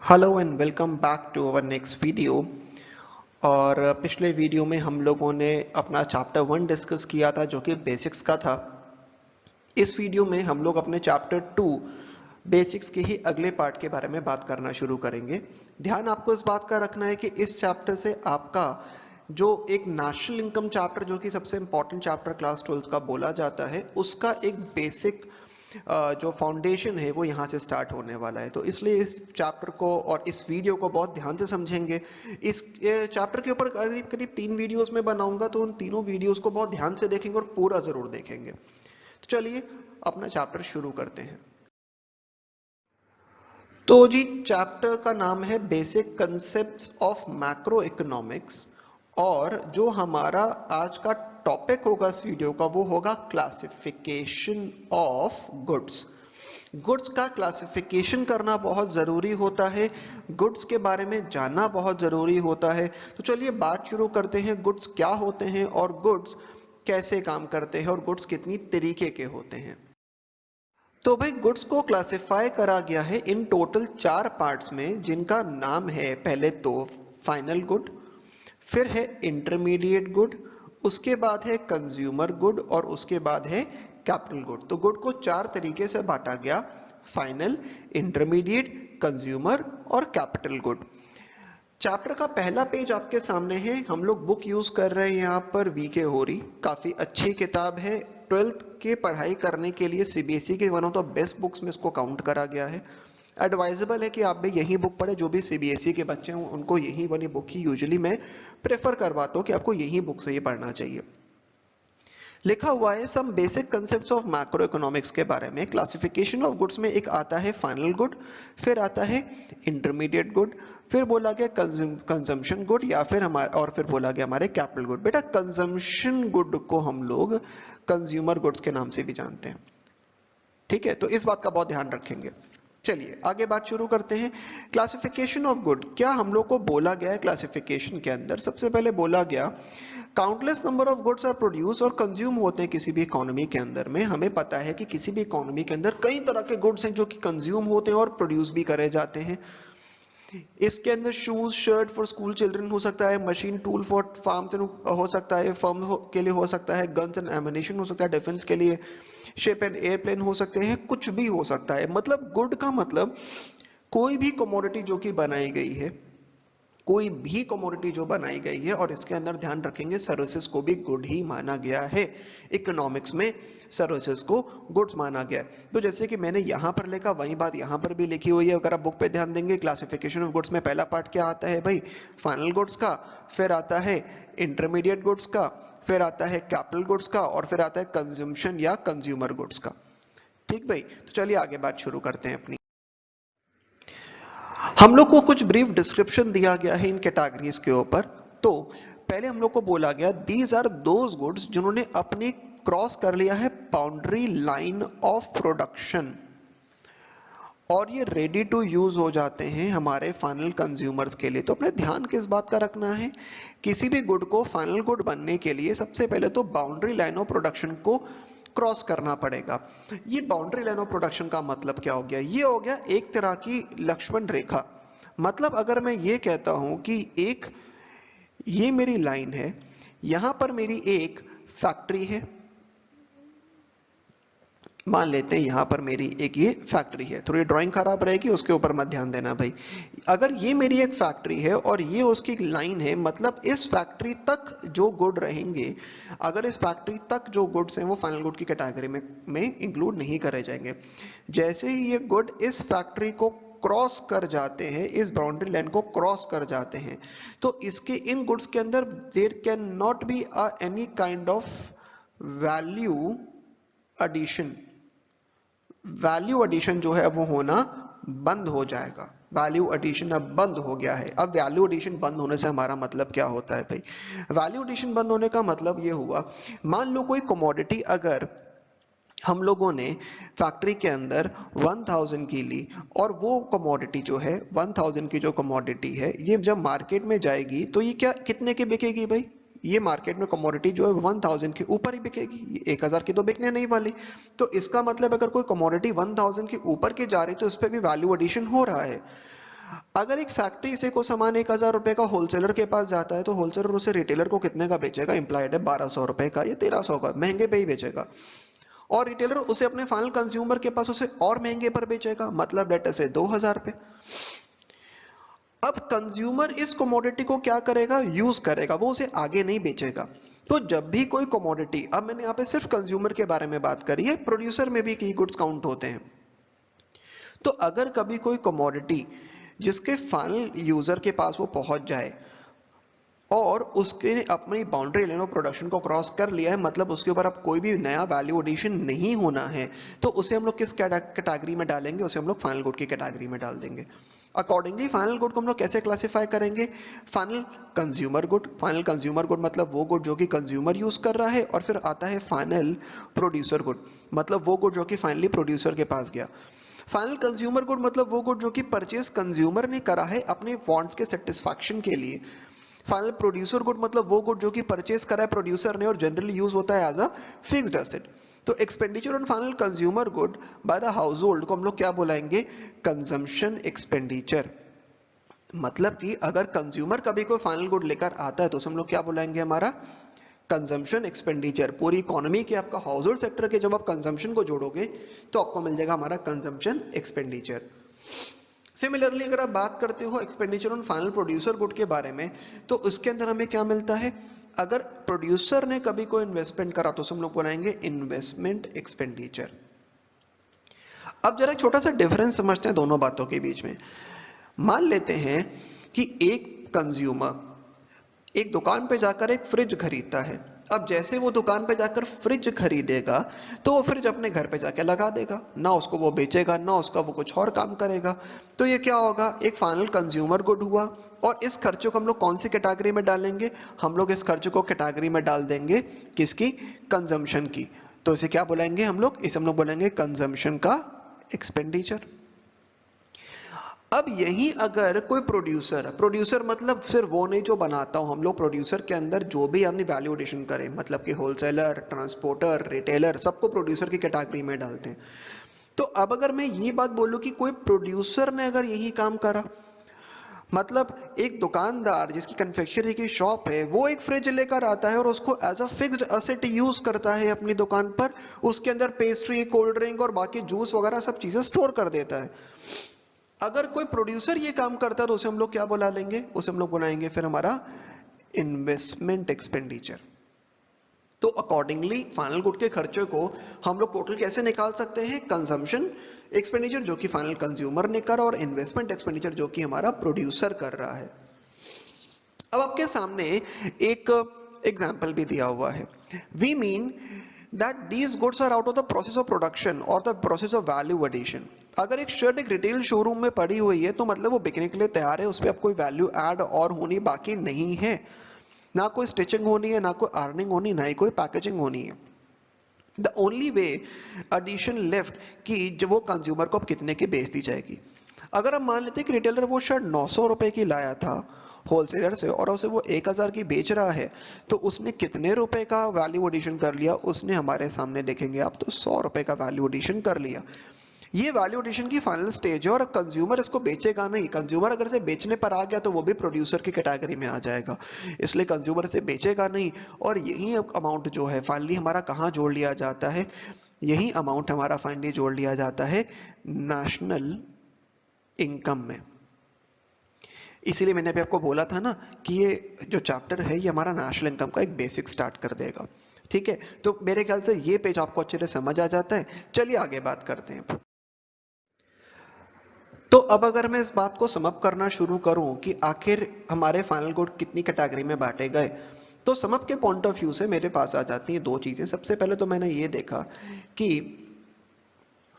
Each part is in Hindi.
Hello and welcome back to our next video. और पिछले वीडियो में हम लोगों ने अपना चैप्टर 1 डिस्कस किया था जो कि बेसिक्स का था। इस वीडियो में हम लोग अपने चैप्टर 2 बेसिक्स के ही अगले पार्ट के बारे में बात करना शुरू करेंगे। ध्यान आपको इस बात का रखना है कि इस चैप्टर से आपका जो एक नेशनल इनकम चैप्टर जो कि सबसे इंपॉर्टेंट चैप्टर क्लास 12 का बोला जाता है उसका एक बेसिक जो फाउंडेशन है वो यहाँ से स्टार्ट होने वाला है। तो इसलिए इस चैप्टर को और इस वीडियो को बहुत ध्यान से समझेंगे। इस चैप्टर के ऊपर करीब करीब 3 वीडियोस में बनाऊंगा, तो उन तीनों वीडियोस को बहुत ध्यान से देखेंगे और पूरा जरूर देखेंगे। तो चलिए अपना चैप्टर शुरू करते हैं। तो जी चैप्टर का नाम है basic concepts of macro economics, और जो हमारा आज का टॉपिक होगा इस वीडियो का वो होगा क्लासिफिकेशन ऑफ गुड्स। गुड्स का क्लासिफिकेशन करना बहुत ज़रूरी होता है, गुड्स के बारे में जानना बहुत ज़रूरी होता है। तो चलिए बात शुरू करते हैं, गुड्स क्या होते हैं और गुड्स कैसे काम करते हैं और गुड्स कितनी तरीके के होते हैं। तो भाई गुड्स को क्लासिफाई करा गया है इन टोटल 4 पार्ट्स में, जिनका नाम है पहले तो फाइनल गुड, फिर है इंटरमीडिएट गुड, उसके बाद है कंज्यूमर गुड और उसके बाद है कैपिटल गुड। तो गुड को 4 तरीके से बांटा गया, फाइनल, इंटरमीडिएट, कंज्यूमर और कैपिटल गुड। चैप्टर का पहला पेज आपके सामने है। हम लोग बुक यूज कर रहे हैं यहाँ पर वीके होरी, काफी अच्छी किताब है। 12th के पढ़ाई करने के लिए सीबीएसई के one of the best books में इसको काउंट करा गया है। एडवाइजेबल है कि आप भी यही बुक पढ़े, जो भी सीबीएसई के बच्चे हों उनको यही वाली बुक ही यूजुअली मैं प्रेफर करवाता हूँ कि आपको यही बुक से ही पढ़ना चाहिए। लिखा हुआ है some basic concepts of macro economics के बारे में। क्लासिफिकेशन ऑफ गुड्स में एक आता है फाइनल गुड, फिर आता है इंटरमीडिएट गुड, फिर बोला गया कंजम्पशन गुड, या फिर हमारे और फिर बोला गया हमारे कैपिटल गुड। बेटा कंजम्पशन गुड को हम लोग कंज्यूमर गुड्स के नाम से भी जानते हैं, ठीक है? तो इस बात का बहुत ध्यान रखेंगे। चलिए आगे बात शुरू करते हैं। क्लासिफिकेशन ऑफ गुड, क्या हम लोग को बोला गया है क्लासिफिकेशन के अंदर? सबसे पहले बोला गया countless number of goods are produce और कंज्यूम होते हैं किसी भी इकोनॉमी के अंदर में। हमें पता है कि किसी भी इकोनॉमी के अंदर कई तरह के गुड्स हैं जो कि कंज्यूम होते हैं और प्रोड्यूस भी करे जाते हैं। इसके अंदर shoes shirt for school children हो सकता है, मशीन टूल फॉर फार्म्स हो सकता है, फर्म के लिए हो सकता है, गन्स एंड एमिनेशन हो सकता है डिफेंस के लिए, शिप एंड एयरप्लेन हो सकते हैं, कुछ भी हो सकता है। मतलब गुड का मतलब कोई भी कमोडिटी जो कि बनाई गई है, कोई भी कमोडिटी जो बनाई गई है। और इसके अंदर ध्यान रखेंगे सर्विसेज को भी गुड ही माना गया है। इकोनॉमिक्स में सर्विसेज को गुड्स माना गया है। तो जैसे कि मैंने यहां पर लिखा वही बात यहां पर भी लिखी हुई है। अगर आप बुक पे ध्यान देंगे क्लासिफिकेशन ऑफ गुड्स में पहला पार्ट क्या आता है भाई? फाइनल गुड्स का, फिर आता है इंटरमीडिएट गुड्स का, फिर आता है कैपिटल गुड्स का और फिर आता है कंज्यूमशन या कंज्यूमर गुड्स का। ठीक भाई, तो चलिए आगे बात शुरू करते हैं अपनी। हम लोग को कुछ ब्रीफ डिस्क्रिप्शन दिया गया है इन कैटेगरीज के ऊपर। तो पहले हम लोग को बोला गया दीज आर दोज गुड्स जिन्होंने अपनी क्रॉस कर लिया है बाउंड्री लाइन ऑफ प्रोडक्शन और ये रेडी टू यूज हो जाते हैं हमारे फाइनल कंज्यूमर्स के लिए। तो अपने ध्यान किस बात का रखना है, किसी भी गुड को फाइनल गुड बनने के लिए सबसे पहले तो बाउंड्री लाइन ऑफ प्रोडक्शन को क्रॉस करना पड़ेगा। ये बाउंड्री लाइन ऑफ प्रोडक्शन का मतलब क्या हो गया? ये हो गया एक तरह की लक्ष्मण रेखा। मतलब अगर मैं ये कहता हूं कि एक ये मेरी लाइन है, यहां पर मेरी एक फैक्ट्री है, मान लेते हैं यहां पर मेरी एक ये फैक्ट्री है। थोड़ी ड्राइंग खराब रहेगी, उसके ऊपर मत ध्यान देना भाई। अगर ये मेरी एक फैक्ट्री है और ये उसकी लाइन है, मतलब इस फैक्ट्री तक जो गुड रहेंगे, अगर इस फैक्ट्री तक जो गुड्स हैं वो फाइनल गुड की कैटेगरी में इंक्लूड नहीं करे जाएंगे। जैसे ही ये गुड इस फैक्ट्री को क्रॉस कर जाते हैं, इस बाउंड्री लाइन को क्रॉस कर जाते हैं, तो इसके इन गुड्स के अंदर there can not be any kind of value addition. Value addition जो है वो होना बंद हो जाएगा। वैल्यू एडिशन अब बंद हो गया है। अब वैल्यू एडिशन बंद होने से हमारा मतलब क्या होता है भाई? वैल्यू एडिशन बंद होने का मतलब ये हुआ, मान लो कोई कमोडिटी अगर हम लोगों ने फैक्ट्री के अंदर 1000 की ली और वो कमोडिटी जो है 1000 की जो कमोडिटी है ये जब मार्केट में जाएगी तो ये क्या कितने की बिकेगी भाई? ये मार्केट में कमोडिटी जो है 1000 के ऊपर ही बिकेगी, 1000 की तो बिकने नहीं वाली। तो इसका मतलब अगर कोई कमोडिटी 1000 के ऊपर की जा रही है तो इस पर भी वैल्यू एडिशन हो रहा है। अगर एक फैक्ट्री से को सामान 1,000 रुपए का होलसेलर के पास जाता है तो होलसेलर उसे रिटेलर को कितने का बेचेगा? इंप्लाइड है 1,200 रुपए का या 1,300 का, महंगे पे ही बेचेगा। और रिटेलर उसे अपने फाइनल कंज्यूमर के पास उसे और महंगे पर बेचेगा, मतलब डेट से 2,000 पे। अब कंज्यूमर इस कमोडिटी को क्या करेगा? यूज करेगा, वो उसे आगे नहीं बेचेगा। तो जब भी कोई कमोडिटी, अब मैंने यहाँ पे सिर्फ कंज्यूमर के बारे में बात करी है, प्रोड्यूसर में भी की गुड्स काउंट होते हैं। तो अगर कभी कोई कमोडिटी जिसके फाइनल यूजर के पास वो पहुंच जाए और उसके अपनी बाउंड्री लाइन ऑफ प्रोडक्शन को क्रॉस कर लिया है, मतलब उसके ऊपर अब कोई भी नया वैल्यू एडिशन नहीं होना है, तो उसे हम लोग किस कैटेगरी में डालेंगे? उसे हम लोग फाइनल गुड की कैटेगरी में डाल देंगे। अकॉर्डिंगली फाइनल गुड को हम लोग कैसे क्लासिफाई करेंगे? Final consumer good. Final consumer good मतलब वो गुड जो कि कंज्यूमर यूज कर रहा है, और फिर आता है फाइनल प्रोड्यूसर गुड, मतलब वो गुड जो कि फाइनली प्रोड्यूसर के पास गया। फाइनल कंज्यूमर गुड मतलब वो गुड जो कि परचेज कंज्यूमर ने करा है अपने वांट्स के सेटिस्फैक्शन के लिए। फाइनल प्रोड्यूसर गुड मतलब वो गुड जो कि परचेज करा है प्रोड्यूसर ने और जनरली यूज होता है एज अ फिक्स्ड एसेट। तो expenditure on final consumer good by the house hold को हम लोग क्या बुलाएंगे? Consumption expenditure. मतलब कि अगर कंज्यूमर कभी कोई फाइनल गुड लेकर आता है तो हम लोग क्या बुलाएंगे? हमारा कंजम्पशन एक्सपेंडिचर। पूरी इकोनॉमी के आपका हाउस होल्ड सेक्टर के जब आप कंजम्पशन को जोड़ोगे तो आपको मिल जाएगा हमारा कंजम्पशन एक्सपेंडिचर। सिमिलरली अगर आप बात करते हो expenditure on final producer good के बारे में, तो उसके अंदर हमें क्या मिलता है? अगर प्रोड्यूसर ने कभी कोई इन्वेस्टमेंट करा तो हम लोग बनाएंगे इन्वेस्टमेंट एक्सपेंडिचर। अब जरा छोटा सा डिफरेंस समझते हैं दोनों बातों के बीच में। मान लेते हैं कि एक कंज्यूमर एक दुकान पे जाकर एक फ्रिज खरीदता है। अब जैसे वो दुकान पे जाकर फ्रिज खरीदेगा तो वो फ्रिज अपने घर पे जाके लगा देगा, ना उसको वो बेचेगा ना उसका वो कुछ और काम करेगा। तो ये क्या होगा? एक फाइनल कंज्यूमर गुड हुआ। और इस खर्चों को हम लोग कौन सी कैटेगरी में डालेंगे? हम लोग इस खर्च को कैटेगरी में डाल देंगे किसकी? कंजम्पशन की। तो इसे क्या बुलाएंगे हम लोग? इसे हम लोग बोलेंगे कंजम्पशन का एक्सपेंडिचर। अब यही अगर कोई प्रोड्यूसर, प्रोड्यूसर मतलब सिर्फ वो नहीं जो बनाता हो, हम लोग प्रोड्यूसर के अंदर जो भी अपनी वैल्यू एडिशन करें, मतलब कि होलसेलर, ट्रांसपोर्टर, रिटेलर, सबको प्रोड्यूसर की कैटेगरी में डालते हैं। तो अब अगर मैं ये बात बोलूं कि कोई प्रोड्यूसर ने अगर यही काम करा, मतलब एक दुकानदार जिसकी कन्फेक्शनरी की शॉप है वो एक फ्रिज लेकर आता है और उसको as a fixed asset use करता है अपनी दुकान पर, उसके अंदर पेस्ट्री, कोल्ड ड्रिंक और बाकी जूस वगैरह सब चीजें स्टोर कर देता है। अगर कोई प्रोड्यूसर ये काम करता है तो उसे हम लोग क्या बुला लेंगे? उसे हम लोग बुलाएंगे फिर हमारा इन्वेस्टमेंट एक्सपेंडिचर। तो अकॉर्डिंगली फाइनल गुड के खर्चे को हम लोग टोटल कैसे निकाल सकते हैं? कंजम्पशन एक्सपेंडिचर जो कि फाइनल कंज्यूमर ने करा और इन्वेस्टमेंट एक्सपेंडिचर जो कि हमारा प्रोड्यूसर कर रहा है। अब आपके सामने एक एग्जाम्पल भी दिया हुआ है। We mean that these goods are out of the process of production or the process of value addition। अगर एक शर्ट एक रिटेल शोरूम में पड़ी हुई है तो मतलब वो बिकने के लिए तैयार है, उस पर अब कोई वैल्यू ऐड और होनी बाकी नहीं है, ना कोई स्टिचिंग होनी है, ना कोई अर्निंग होनी, ना ही कोई पैकेजिंग होनी है। The only way addition left कि जब वो कंज्यूमर को अब कितने की बेच दी जाएगी। अगर हम मान लेते हैं कि रिटेलर वो शर्ट 900 रुपए की लाया था होलसेलर से और उसे वो 1,000 की बेच रहा है, तो उसने कितने रुपए का वैल्यू एडिशन कर लिया? उसने हमारे सामने देखेंगे आप तो 100 रुपए का वैल्यू एडिशन कर लिया। ये वैल्यू एडिशन की फाइनल स्टेज है और कंज्यूमर इसको बेचेगा नहीं। कंज्यूमर अगर से बेचने पर आ गया तो वो भी प्रोड्यूसर की कैटेगरी में आ जाएगा, इसलिए कंज्यूमर से बेचेगा नहीं। और यही अमाउंट जो है फाइनली हमारा कहाँ जोड़ लिया जाता है? यही अमाउंट हमारा फाइनली जोड़ लिया जाता है नेशनल इनकम में। इसीलिए मैंने अभी आपको बोला था ना कि ये जो चैप्टर है ये हमारा नेशनल इनकम का एक बेसिक स्टार्ट कर देगा। ठीक है, तो मेरे ख्याल से ये पेज आपको अच्छे से समझ आ जाता है। चलिए आगे बात करते हैं। तो अब अगर मैं इस बात को समअप करना शुरू करूं कि आखिर हमारे फाइनल गुड कितनी कैटेगरी में बांटे गए, तो समअप के पॉइंट ऑफ व्यू से मेरे पास आ जाती हैं दो चीजें। सबसे पहले तो मैंने ये देखा कि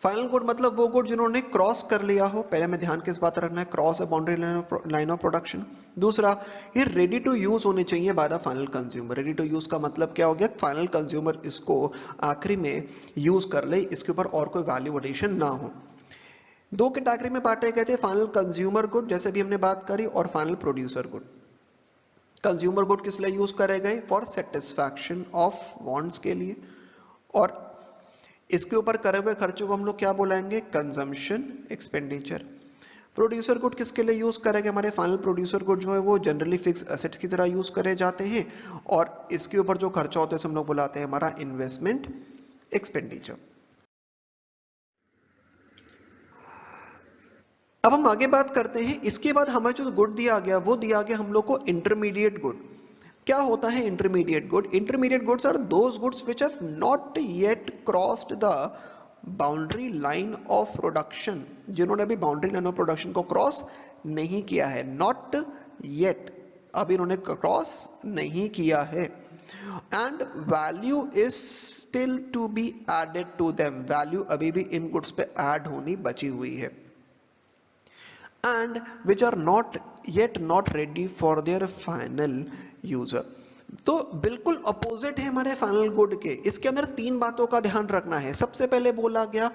फाइनल गुड मतलब वो गुड जिन्होंने क्रॉस कर लिया हो, पहले में ध्यान किस बात रखना है? Cross a boundary line of production. दूसरा, ये रेडी टू यूज होने चाहिए by the final consumer. Ready to use का मतलब क्या हो गया? फाइनल कंज्यूमर इसको आखिरी में यूज कर ले, इसके ऊपर और कोई वैल्यू एडिशन ना हो। दो कैटेगरी में बांटे गए थे, फाइनल कंज्यूमर गुड जैसे भी हमने बात करी, और final producer good. Consumer good किस लिए यूज करे गए? फॉर सेटिस्फैक्शन ऑफ वांट्स के लिए, और इसके ऊपर करे हुए खर्चों को हम लोग क्या बुलाएंगे? Consumption expenditure. प्रोड्यूसर गुड किसके लिए यूज करेंगे? हमारे फाइनल प्रोड्यूसर गुड जो है वो जनरली फिक्स एसेट्स की तरह यूज करे जाते हैं और इसके ऊपर जो खर्चा होता है हम लोग बुलाते हैं हमारा इन्वेस्टमेंट एक्सपेंडिचर। अब हम आगे बात करते हैं, इसके बाद हमें जो गुड दिया गया वो दिया गया हम लोग को इंटरमीडिएट गुड। क्या होता है intermediate good? Intermediate goods are those goods which have not yet crossed the boundary line of production, जिन्होंने अभी बाउंड्री लाइन ऑफ प्रोडक्शन को क्रॉस नहीं किया है, नॉट येट, अभी इन्होंने क्रॉस नहीं किया है। And value is still to be added to them, value अभी भी इन गुड्स पे ऐड होनी बची हुई है। And which are not yet not ready for their final user. तो बिल्कुल अपोजिट है हमारे फाइनल गुड के। इसके अंदर तीन बातों का ध्यान रखना है। सबसे पहले बोला गया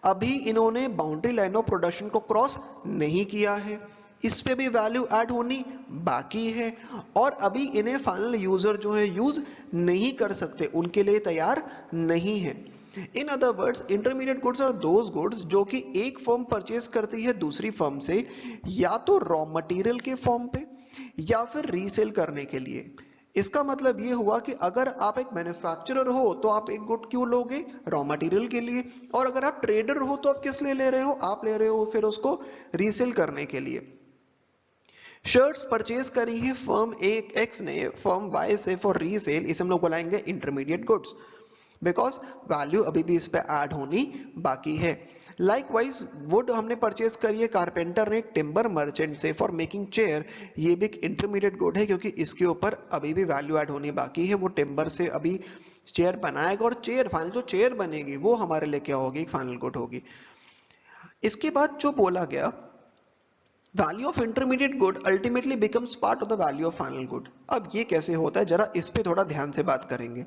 अभी इन्होंने बाउंड्री लाइन ऑफ प्रोडक्शन को क्रॉस नहीं किया है, इस पे भी वैल्यू ऐड होनी बाकी है और अभी इन्हें फाइनल यूजर जो है यूज नहीं कर सकते, उनके लिए तैयार नहीं है। In other words intermediate goods are those goods जो कि एक फर्म परचेज करती है दूसरी फर्म से या तो रॉ मटेरियल के फॉर्म पे या फिर रीसेल करने के लिए। इसका मतलब ये हुआ कि अगर आप एक मैन्युफैक्चरर हो तो आप एक गुड क्यों लोगे? रॉ मटेरियल के लिए। और अगर आप ट्रेडर हो तो आप किस लिए ले रहे हो? आप ले रहे हो फिर उसको रीसेल करने के लिए। शर्ट्स परचेज करी है फर्म एक्स ने फर्म वाई से फॉर रीसेल, इसे हम लोग बुलाएंगे इंटरमीडिएट गुड्स, बिकॉज वैल्यू अभी भी इस पे ऐड होनी बाकी है। लाइकवाइज वुड हमने परचेज करी है कारपेंटर ने टिम्बर मर्चेंट से फॉर मेकिंग चेयर, ये भी एक इंटरमीडिएट गुड है क्योंकि इसके ऊपर अभी भी वैल्यू ऐड होनी बाकी है। वो टिम्बर से अभी चेयर बनाएगा और चेयर फाइनल जो चेयर बनेगी वो हमारे लिए क्या होगी? फाइनल गुड होगी। इसके बाद जो बोला गया value of intermediate good ultimately becomes part of the value of final good. अब ये कैसे होता है जरा इस पे थोड़ा ध्यान से बात करेंगे।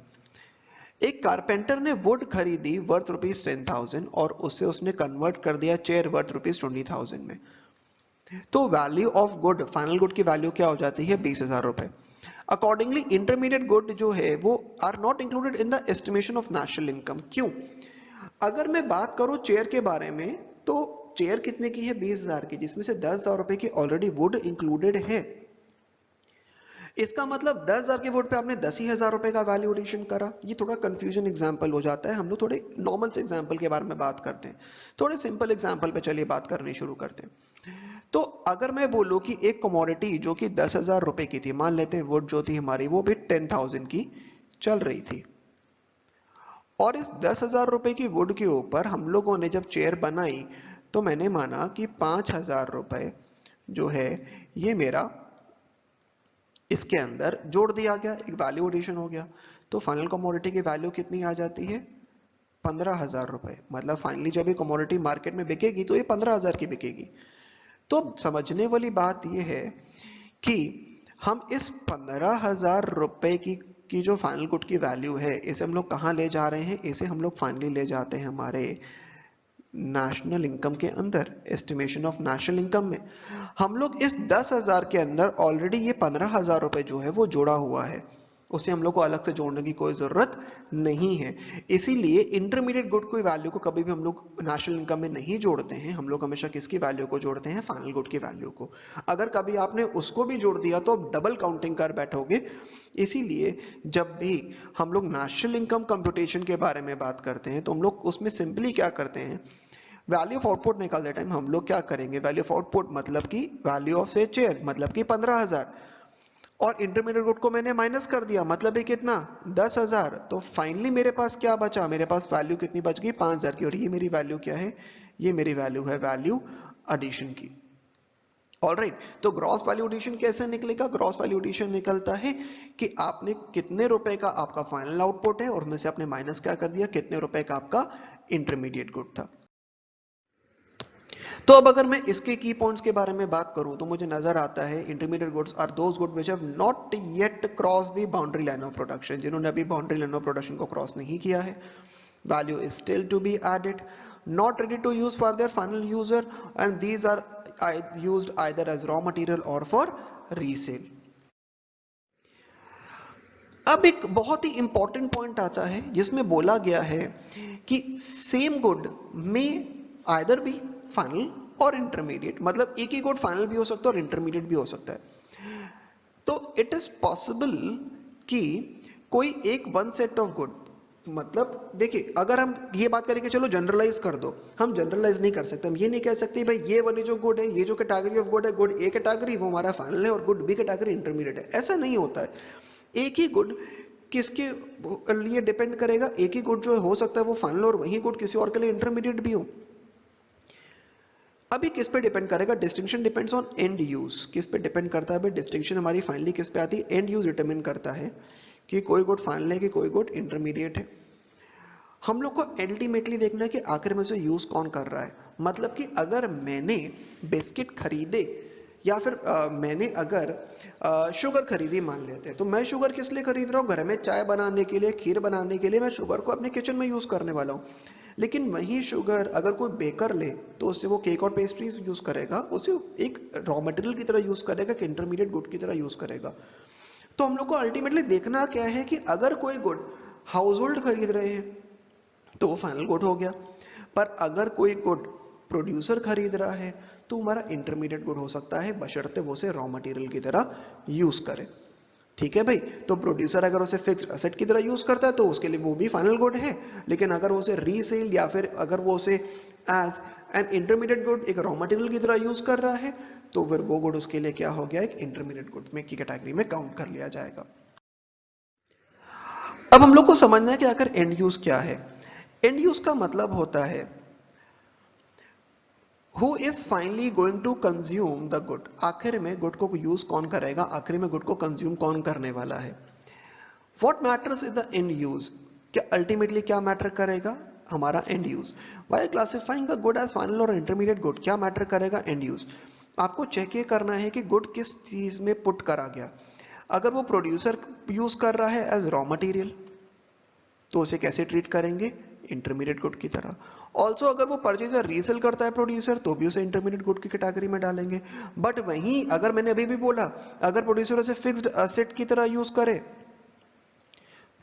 एक कारपेंटर ने वुड खरीदी वर्थ रुपीज 10,000 और उससे उसने कन्वर्ट कर दिया चेयर वर्थ रुपीज 20,000 में, तो value of good final good की वैल्यू क्या हो जाती है? 20,000 रुपए। अकॉर्डिंगली इंटरमीडिएट गुड जो है वो are not included in the estimation of national income. क्यों? अगर मैं बात करूं चेयर के बारे में तो चेयर कितने की है? 20,000 की, जिसमें से 10,000 रुपए की ऑलरेडी वुड इंक्लूडेड है। इसका मतलब 10,000 के वोट पे आपने 10,000 रुपए का वैल्यू एडिशन करा। ये थोड़ा कंफ्यूजन एग्जांपल हो जाता है, हम लोग थोड़े नॉर्मल से एग्जांपल के बारे में बात करते हैं। थोड़े सिंपल एग्जांपल पे चलिए बात करनी शुरू करते हैं। तो अगर मैं बोलूं कि एक कमोडिटी जो कि 10,000 रुपए की थी, मान लेते हैं वुड जो थी हमारी वो भी 10,000 की चल रही थी, और इस 10,000 रुपए की वुड के ऊपर हम लोगों ने जब चेयर बनाई तो मैंने माना कि 5,000 रुपए जो है ये मेरा इसके अंदर जोड़ दिया गया, एक वैल्यू एडिशन हो गया। तो फाइनल कमोडिटी की वैल्यू कितनी आ जाती है? 15,000 रुपए। मतलब फाइनली जब ये कमोडिटी मार्केट में बिकेगी तो ये 15,000 की बिकेगी। तो समझने वाली बात ये है कि हम इस 15,000 रुपए की जो फाइनल गुड की वैल्यू है इसे हम लोग कहाँ ले जा रहे हैं? इसे हम लोग फाइनली ले जाते हैं हमारे नेशनल इनकम के अंदर, एस्टिमेशन ऑफ नेशनल इनकम में। हम लोग इस 10,000 के अंदर ऑलरेडी ये 15,000 रुपए जो है वो जोड़ा हुआ है, उसे हम लोग को अलग से जोड़ने की कोई जरूरत नहीं है। इसीलिए इंटरमीडिएट गुड की वैल्यू को कभी भी हम लोग नेशनल इनकम में नहीं जोड़ते हैं, हम लोग हमेशा किसकी वैल्यू को जोड़ते हैं? फाइनल गुड की वैल्यू को। अगर कभी आपने उसको भी जोड़ दिया तो आप डबल काउंटिंग कर बैठोगे। इसीलिए जब भी हम लोग नेशनल इनकम कंप्यूटेशन के बारे में बात करते हैं तो हम लोग उसमें सिंपली क्या करते हैं? वैल्यू ऑफ आउटपुट निकालते टाइम हम लोग क्या करेंगे? वैल्यू ऑफ आउटपुट मतलब कि वैल्यू ऑफ से चेयर मतलब कि 15,000, और इंटरमीडिएट गुड को मैंने माइनस कर दिया मतलब ये कितना? 10,000। तो फाइनली मेरे पास क्या बचा? मेरे पास वैल्यू कितनी बच गई? 5,000 की। और ये मेरी वैल्यू क्या है? ये मेरी वैल्यू है वैल्यू एडिशन की। ऑलराइट, तो ग्रॉस वैल्यू एडिशन कैसे निकलेगा? ग्रॉस वैल्यू एडिशन निकलता है कि आपने कितने रुपए का आपका फाइनल आउटपुट है और उसमें से आपने माइनस क्या कर दिया? कितने रुपए का आपका इंटरमीडिएट गुड था। तो अब अगर मैं इसके की पॉइंट्स के बारे में बात करूं तो मुझे नजर आता है intermediate goods are those good which have not yet cross the boundary line of production, जिन्होंने अभी बाउंड्री लाइन ऑफ प्रोडक्शन को क्रॉस नहीं किया है। Value is still to be added, not ready to use for their final user, and these are used either as raw material और फॉर रीसेल। अब एक बहुत ही इंपॉर्टेंट पॉइंट आता है जिसमें बोला गया है कि सेम गुड में आइदर बी फाइनल और इंटरमीडिएट, मतलब एक ही गुड फाइनल भी हो सकता है और इंटरमीडिएट भी हो सकता है। तो इट इज पॉसिबल कि कोई एक वन सेट ऑफ गुड, मतलब देखिए अगर हम ये बात करें कि चलो जनरलाइज कर दो, हम जनरलाइज नहीं कर सकते। हम ये नहीं कह सकते भाई ये वाली जो गुड है, ये जो कैटेगरी ऑफ गुड है, गुड ए कैटेगरी वो हमारा फाइनल है और गुड बी कैटेगरी इंटरमीडिएट है, ऐसा नहीं होता है। एक ही गुड किसके लिए डिपेंड करेगा, एक ही गुड जो हो सकता है वो फाइनल और वही गुड किसी और के लिए इंटरमीडिएट भी हो। अभी किस पे डिपेंड करेगा, distinction depends on and use. किस पे डिपेंड करता है भाई, डिस्टिंक्शन हमारी फाइनली किस पे आती है, एंड यूज डिटरमिन करता है कि कोई गुड फाइनल है कि कोई गुड इंटरमीडिएट है। हम लोग को अल्टीमेटली देखना है कि आखिर में से यूज कौन कर रहा है। मतलब कि अगर मैंने बिस्किट खरीदे या फिर मैंने अगर शुगर खरीदी मान लेते हैं, तो मैं शुगर किस लिए खरीद रहा हूँ, घर में चाय बनाने के लिए, खीर बनाने के लिए मैं शुगर को अपने किचन में यूज करने वाला हूँ। लेकिन वही शुगर अगर कोई बेकर ले तो उससे वो केक और पेस्ट्रीज यूज करेगा, उसे एक रॉ मटेरियल की तरह यूज करेगा कि इंटरमीडिएट गुड की तरह यूज करेगा। तो हम लोग को अल्टीमेटली देखना क्या है कि अगर कोई गुड हाउस होल्ड खरीद रहे हैं तो वो फाइनल गुड हो गया, पर अगर कोई गुड प्रोड्यूसर खरीद रहा है तो हमारा इंटरमीडिएट गुड हो सकता है, बशर्ते वो उसे रॉ मटेरियल की तरह यूज करे। ठीक है भाई, तो प्रोड्यूसर अगर उसे फिक्स्ड एसेट की तरह यूज करता है तो उसके लिए वो भी फाइनल गुड है, लेकिन अगर वो उसे रीसेल या फिर अगर वो उसे एज एन इंटरमीडिएट गुड एक रॉ मटेरियल की तरह यूज कर रहा है तो फिर वो गुड उसके लिए क्या हो गया, एक इंटरमीडिएट गुड में की कैटेगरी में काउंट कर लिया जाएगा। अब हम लोग को समझना है कि आखिर एंड यूज क्या है। एंड यूज का मतलब होता है who is finally going to consume the good. आखिर में गुड को यूज कौन करेगा, आखिर में गुड को कंज्यूम कौन करने वाला है। What matters is the end use, क्या अल्टीमेटली क्या मैटर करेगा, हमारा end use. Why classifying the good as final और इंटरमीडिएट गुड, क्या मैटर करेगा, एंड यूज। आपको चेक ये करना है कि गुड किस चीज में पुट करा गया। अगर वो प्रोड्यूसर यूज कर रहा है एज रॉ मटेरियल तो उसे कैसे ट्रीट करेंगे, इंटरमीडिएट गुड की तरह। ऑल्सो अगर वो परचेजर रीसेल करता है प्रोड्यूसर तो भी उसे इंटरमीडिएट गुड की कैटेगरी में डालेंगे। बट वहीं अगर मैंने अभी भी बोला अगर प्रोड्यूसर उसे फिक्स्ड एसेट की तरह यूज करे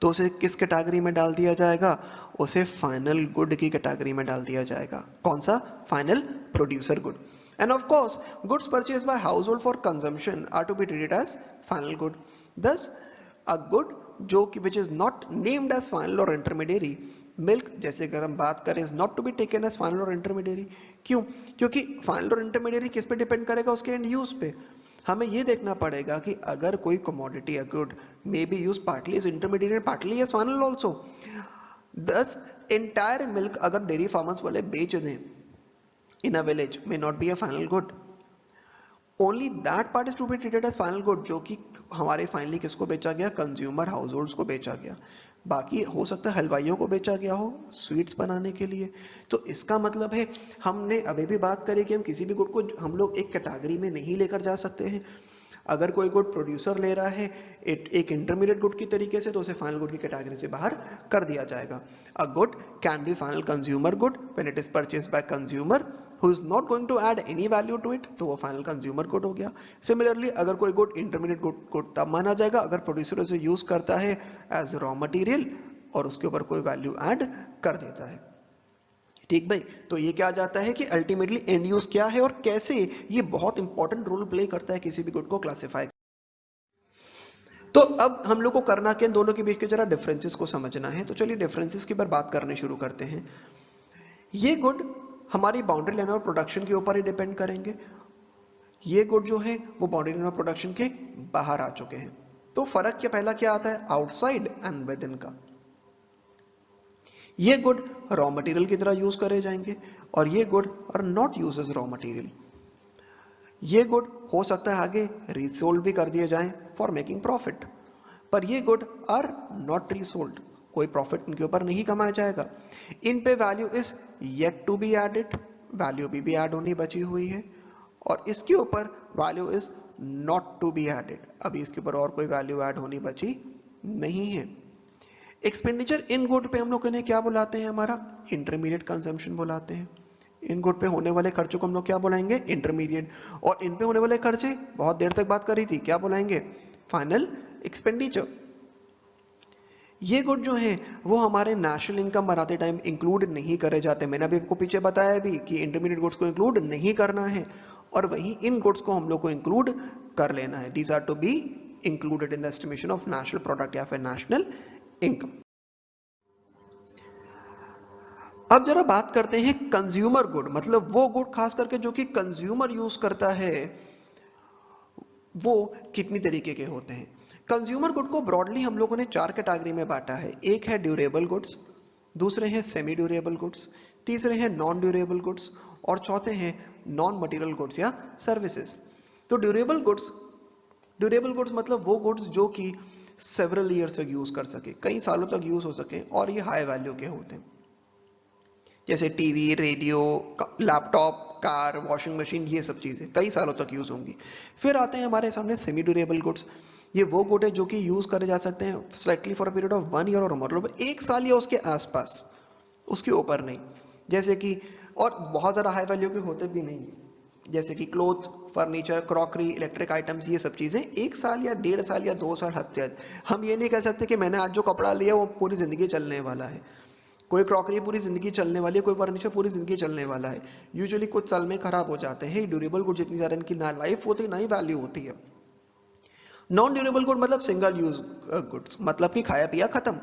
तो उसे किस कैटेगरी में डाल दिया जाएगा, उसे फाइनल गुड की कैटेगरी में डाल दिया जाएगा। कौन सा, final producer good. And of course goods purchase by household for consumption are to be treated as final good. Thus a good जो कि which is not named as final और इंटरमीडिएरी, मिल्क जैसे अगर हम बात करें is not to be taken as final और इंटरमीडिएरी। क्यों, क्योंकि फाइनल और इंटरमीडिएरी किस पे डिपेंड करेगा, उसके एंड यूज पे। हमें ये देखना पड़ेगा कि अगर कोई कमोडिटी या good may be use partly as intermediate partly as final also. Thus entire milk अगर डेयरी फार्मर्स वाले बेच दें in a village may not be a final good, only that part is to be treated as final good जो कि हमारे फाइनली किसको बेचा गया, कंज्यूमर हाउस होल्ड्स को बेचा गया। बाकी हो सकता है हलवाइयों को बेचा गया हो स्वीट्स बनाने के लिए। तो इसका मतलब है हमने अभी भी बात करी कि हम किसी भी गुड को हम लोग एक कैटेगरी में नहीं लेकर जा सकते हैं। अगर कोई गुड प्रोड्यूसर ले रहा है एक इंटरमीडिएट गुड की तरीके से तो उसे फाइनल गुड की कैटेगरी से बाहर कर दिया जाएगा। A good can B final consumer good when it is purchased by consumer who is not going to add any value to it तो वो फाइनल कंज्यूमर गुड हो गया। सिमिलरली अगर कोई गुड इंटरमीडिएट गुड तब माना जाएगा अगर प्रोड्यूसर उसे यूज करता है एज रॉ मटेरियल और उसके ऊपर कोई वैल्यू ऐड कर देता है। ठीक भाई, तो ये क्या जाता है कि अल्टीमेटली एंड यूज क्या है और कैसे ये बहुत इंपॉर्टेंट रोल प्ले करता है किसी भी गुड को क्लासिफाई। तो अब हम लोग को करना क्या, दोनों के बीच के जरा डिफरेंसेस को समझना है। तो चलिए डिफरेंसेस की बात करने शुरू करते हैं। ये गुड हमारी बाउंड्री लाइन और प्रोडक्शन के ऊपर ही डिपेंड करेंगे। ये गुड जो है वो बाउंड्री लाइन और प्रोडक्शन के बाहर आ चुके हैं। तो फर्क क्या पहला क्या आता है, आउटसाइड एंड विद इन का। ये गुड रॉ मटेरियल की तरह यूज करे जाएंगे और ये good are not use as raw material. ये गुड हो सकता है आगे रीसोल्ड भी कर दिए जाएं फॉर मेकिंग प्रॉफिट, पर ये गुड आर नॉट रीसोल्ड, कोई प्रॉफिट इनके ऊपर नहीं कमाया जाएगा। इन पे value is yet to be added, value भी ऐड होनी बची हुई है। और इसके ऊपर value is not to be added, अभी इसके ऊपर और कोई वैल्यू ऐड होनी बची नहीं है। एक्सपेंडिचर इन गुड पे हम लोग इन्हें क्या बुलाते हैं, हमारा इंटरमीडिएट कंजम्पशन बुलाते हैं। इन गुड पे होने वाले खर्चों को हम लोग क्या बुलाएंगे, इंटरमीडिएट। और इन पे होने वाले खर्चे बहुत देर तक बात कर रही थी, क्या बुलाएंगे, फाइनल एक्सपेंडिचर। ये गुड जो हैं वो हमारे नेशनल इनकम बनाते टाइम इंक्लूड नहीं करे जाते। मैंने अभी आपको पीछे बताया भी कि इंटरमीडिएट गुड्स को इंक्लूड नहीं करना है, और वहीं इन गुड्स को हम लोग को इंक्लूड कर लेना है। These are to be included in the estimation of national product या फिर नेशनल इनकम। अब जरा बात करते हैं कंज्यूमर गुड, मतलब वो गुड खास करके जो कि कंज्यूमर यूज करता है, वो कितनी तरीके के होते हैं। कंज्यूमर गुड को ब्रॉडली हम लोगों ने 4 कैटेगरी में बांटा है। एक है ड्यूरेबल गुड्स, दूसरे हैं सेमी ड्यूरेबल गुड्स, तीसरे हैं नॉन ड्यूरेबल गुड्स, और चौथे हैं नॉन मटेरियल गुड्स या सर्विसेज। तो ड्यूरेबल गुड्स मतलब वो गुड्स जो कि सेवरल ईयर्स तक यूज कर सके, कई सालों तक यूज हो सके, और ये हाई वैल्यू के होते हैं, जैसे TV, radio, laptop, car, washing machine, ये सब चीजें कई सालों तक यूज होंगी। फिर आते हैं हमारे सामने सेमी ड्यूरेबल गुड्स। ये वो गुड है जो कि यूज करे जा सकते हैं slightly for a period of 1 year और मतलब 1 साल या उसके आसपास, उसके ऊपर नहीं। जैसे कि, और बहुत ज्यादा हाई वैल्यू के होते भी नहीं, जैसे कि cloth, furniture, crockery, electric items, ये सब चीजें 1 साल या 1.5 साल या 2 साल हद से हद। हम ये नहीं कह सकते कि मैंने आज जो कपड़ा लिया वो पूरी जिंदगी चलने वाला है। कोई क्रॉकरी पूरी जिंदगी चलने वाली है, कोई फर्नीचर पूरी जिंदगी चलने वाला है। यूजुअली कुछ साल में खराब हो जाते हैं। ड्यूरेबल गुड जितनी ज्यादा इनकी ना लाइफ होती है ना ही वैल्यू होती है। नॉन ड्यूरेबल गुड मतलब सिंगल यूज गुड्स, मतलब कि खाया पिया खत्म,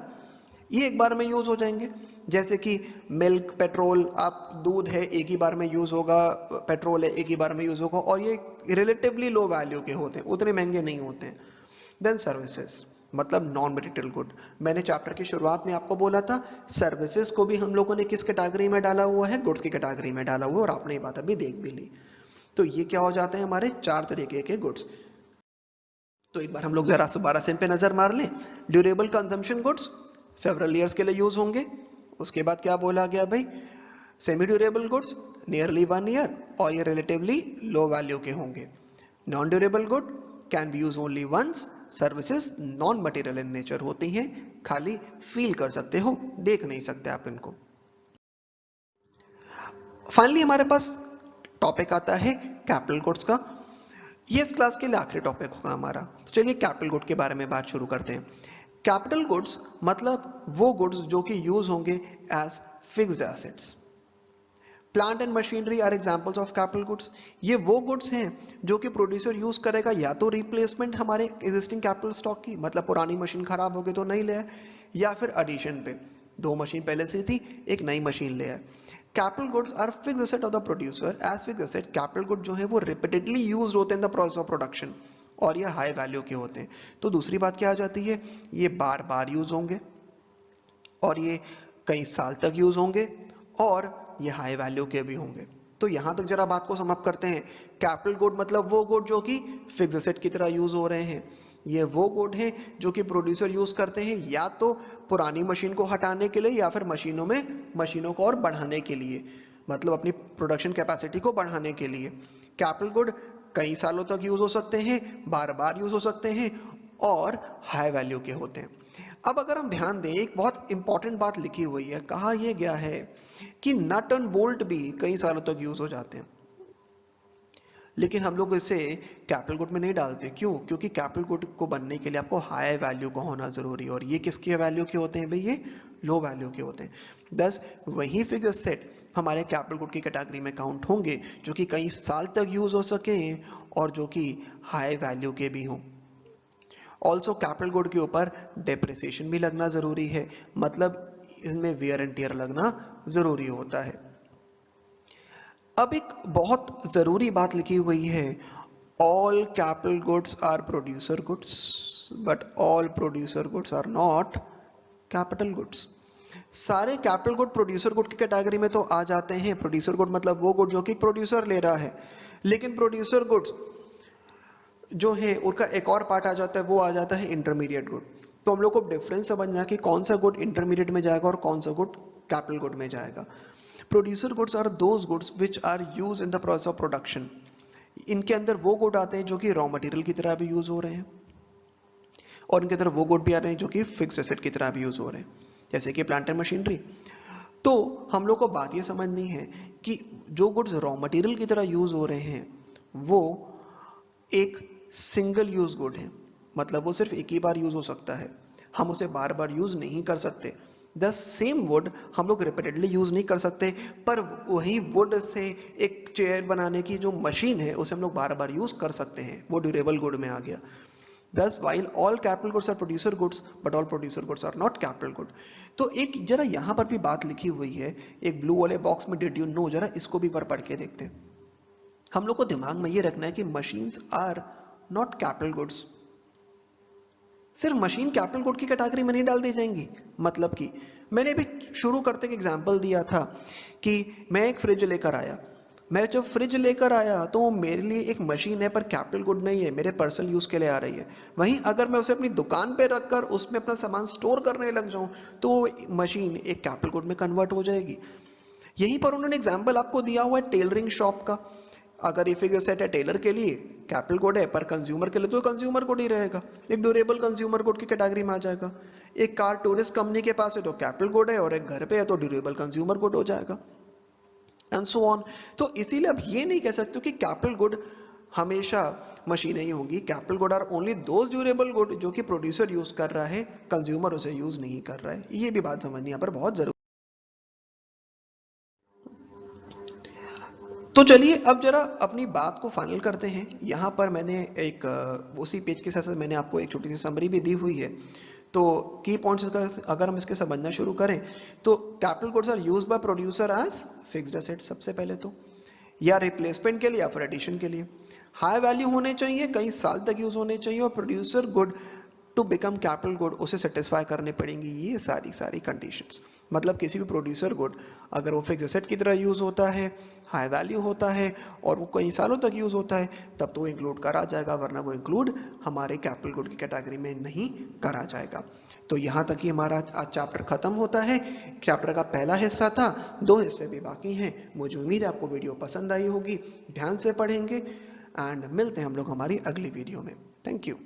ये एक बार में यूज हो जाएंगे। जैसे कि मिल्क, पेट्रोल, आप दूध है एक ही बार में यूज होगा, पेट्रोल है एक ही बार में यूज होगा, और ये रिलेटिवली लो वैल्यू के होते हैं, उतने महंगे नहीं होते हैं। देन सर्विसेज मतलब नॉन मटेरियल गुड। मैंने चैप्टर की शुरुआत में आपको बोला था सर्विसेज को भी हम लोगों ने किस कैटेगरी में डाला हुआ है, गुड्स की कैटेगरी में डाला हुआ है, और आपने ये बात अभी देख भी ली। तो ये क्या हो जाते हैं हमारे 4 तरीके के गुड्स। तो एक बार हम लोग जरा दोबारा से इन पे नजर मार लें। Durable consumption goods several years के लिए यूज होंगे। उसके बाद क्या बोला गया भाई, semi durable goods nearly 1 year, और ये रिलेटिवली लो वैल्यू के होंगे। Non durable good can be use only once. Services non material in nature होती हैं, खाली फील कर सकते हो, देख नहीं सकते आप इनको। फाइनली हमारे पास टॉपिक आता है कैपिटल गुड्स का। ये इस क्लास के लिए आखिरी टॉपिक होगा हमारा। तो चलिए कैपिटल गुड के बारे में बात शुरू करते हैं। कैपिटल गुड्स मतलब वो गुड्स जो कि यूज होंगे as fixed assets. Plant and machinery are examples of capital goods. ये वो गुड्स हैं जो कि प्रोड्यूसर यूज करेगा या तो रिप्लेसमेंट हमारे एग्जिस्टिंग कैपिटल स्टॉक की, मतलब पुरानी मशीन खराब हो गई तो नहीं ले आए, या फिर एडिशन पे 2 मशीन पहले से थी, एक नई मशीन ले आए। Capital goods are fixed asset of the producer. As fixed asset capital good जो है वो रिपीटेडली यूज्ड होते हैं in the process of production, और ये हाई वैल्यू के होते हैं। तो दूसरी बात क्या आ जाती है, ये बार बार यूज होंगे, और ये कई साल तक यूज होंगे, और ये हाई वैल्यू के भी होंगे। तो यहां तक जरा बात को समाप्त करते हैं। कैपिटल गुड मतलब वो गुड जो कि फिक्स एसेट की तरह यूज हो रहे हैं। ये वो गुड है जो कि प्रोड्यूसर यूज करते हैं या तो पुरानी मशीन को हटाने के लिए, या फिर मशीनों को और बढ़ाने के लिए, मतलब अपनी प्रोडक्शन कैपेसिटी को बढ़ाने के लिए। कैपिटल गुड कई सालों तक यूज हो सकते हैं, बार बार यूज हो सकते हैं, और हाई वैल्यू के होते हैं। अब अगर हम ध्यान दें, एक बहुत इंपॉर्टेंट बात लिखी हुई है, कहा यह गया है कि नट एंड बोल्ट भी कई सालों तक यूज हो जाते हैं, लेकिन हम लोग इसे कैपिटल गुड में नहीं डालते। क्यों? क्योंकि कैपिटल गुड को बनने के लिए आपको हाई वैल्यू का होना जरूरी है, और ये किसके वैल्यू के होते हैं भाई, ये लो वैल्यू के होते हैं। दस वही फिक्स एसेट हमारे कैपिटल गुड की कैटेगरी में काउंट होंगे जो कि कई साल तक यूज हो सके, और जो कि हाई वैल्यू के भी हों। ऑल्सो कैपिटल गुड के ऊपर डेप्रिसिएशन भी लगना जरूरी है, मतलब इसमें वेयर एंड टियर लगना जरूरी होता है। अब एक बहुत जरूरी बात लिखी हुई है, all capital goods are producer goods, but all producer goods are not capital goods. सारे कैपिटल गुड प्रोड्यूसर गुड की कैटेगरी में तो आ जाते हैं। प्रोड्यूसर गुड मतलब वो गुड जो कि प्रोड्यूसर ले रहा है, लेकिन प्रोड्यूसर गुड्स जो है उनका एक और पार्ट आ जाता है, वो आ जाता है इंटरमीडिएट गुड। तो हम लोग को डिफरेंस समझना कि कौन सा गुड इंटरमीडिएट में जाएगा और कौन सा गुड कैपिटल गुड में जाएगा। Producer goods are those goods which are use in the process of production. इनके अंदर वो गुड आते हैं जो कि रॉ मटेरियल की तरह भी यूज हो रहे हैं, और इनके अंदर वो गुड भी आते हैं जो कि फिक्स्ड एसेट की तरह भी यूज हो रहे हैं, जैसे कि प्लांट एंड मशीनरी। तो हम लोग को बात ये समझनी है कि जो गुड्स रॉ मटेरियल की तरह यूज हो रहे हैं वो एक सिंगल यूज गुड है, मतलब वो सिर्फ एक ही बार यूज हो सकता है। हम उसे बार बार यूज नहीं कर सकते। द सेम वुड हम लोग रिपीटेडली यूज नहीं कर सकते, पर वही वुड से एक चेयर बनाने की जो मशीन है उसे हम लोग बार बार यूज कर सकते हैं, वो ड्यूरेबल गुड में आ गया। Thus, while all capital goods are producer goods, but all producer goods are not capital good. तो एक जरा यहाँ पर भी बात लिखी हुई है, एक ब्लू वाले बॉक्स में डिड यू नो, जरा इसको भी बार पढ़ के देखते हैं। हम लोग को दिमाग में ये रखना है कि machines are not capital goods. सिर्फ मशीन कैपिटल गुड की कैटेगरी में नहीं डाल दी जाएंगी। मतलब कि मैंने भी शुरू करते एक एग्जांपल दिया था कि मैं एक फ्रिज लेकर आया, मैं जब फ्रिज लेकर आया तो वो मेरे लिए एक मशीन है पर कैपिटल गुड नहीं है, मेरे पर्सनल यूज के लिए आ रही है। वहीं अगर मैं उसे अपनी दुकान पे रखकर उसमें अपना सामान स्टोर करने लग जाऊं तो वो मशीन एक कैपिटल गुड में कन्वर्ट हो जाएगी। यहीं पर उन्होंने एग्जाम्पल आपको दिया हुआ है टेलरिंग शॉप का। अगर ये फिगर सेट है टेलर के लिए कैपिटल गुड है, पर कंज्यूमर के लिए तो कंज्यूमर गुड ही रहेगा, एक ड्यूरेबल कंज्यूमर गुड की कैटेगरी में आ जाएगा। एक कार टूरिस्ट कंपनी के पास है तो कैपिटल गुड है, और एक घर पे है तो ड्यूरेबल कंज्यूमर गुड हो जाएगा, एंड सो ऑन। तो इसीलिए अब ये नहीं कह सकते कि कैपिटल गुड हमेशा मशीनें ही होंगी। Capital good are only those durable good जो कि प्रोड्यूसर यूज कर रहा है, कंज्यूमर उसे यूज नहीं कर रहा है। ये भी बात समझनी यहाँ पर बहुत जरूरी। तो चलिए अब जरा अपनी बात को फाइनल करते हैं। यहाँ पर मैंने एक उसी पेज के साथ साथ मैंने आपको एक छोटी सी समरी भी दी हुई है। तो की पॉइंट्स अगर हम इसके समझना शुरू करें तो capital goods are used by producer as fixed asset सबसे पहले तो, या रिप्लेसमेंट के लिए या फिर एडिशन के लिए। हाई वैल्यू होने चाहिए, कई साल तक यूज होने चाहिए, और producer good to become capital good उसे सेटिस्फाई करने पड़ेंगी ये सारी सारी कंडीशंस। मतलब किसी भी प्रोड्यूसर गुड अगर वो फिक्स एसेट की तरह यूज होता है, हाई वैल्यू होता है और वो कई सालों तक यूज होता है, तब तो वो इंक्लूड करा जाएगा, वरना वो इंक्लूड हमारे कैपिटल गुड की कैटेगरी में नहीं करा जाएगा। तो यहाँ तक ही हमारा आज चैप्टर खत्म होता है। चैप्टर का पहला हिस्सा था, 2 हिस्से भी बाकी हैं। मुझे उम्मीद है आपको वीडियो पसंद आई होगी, ध्यान से पढ़ेंगे, एंड मिलते हैं हम लोग हमारी अगली वीडियो में। Thank you.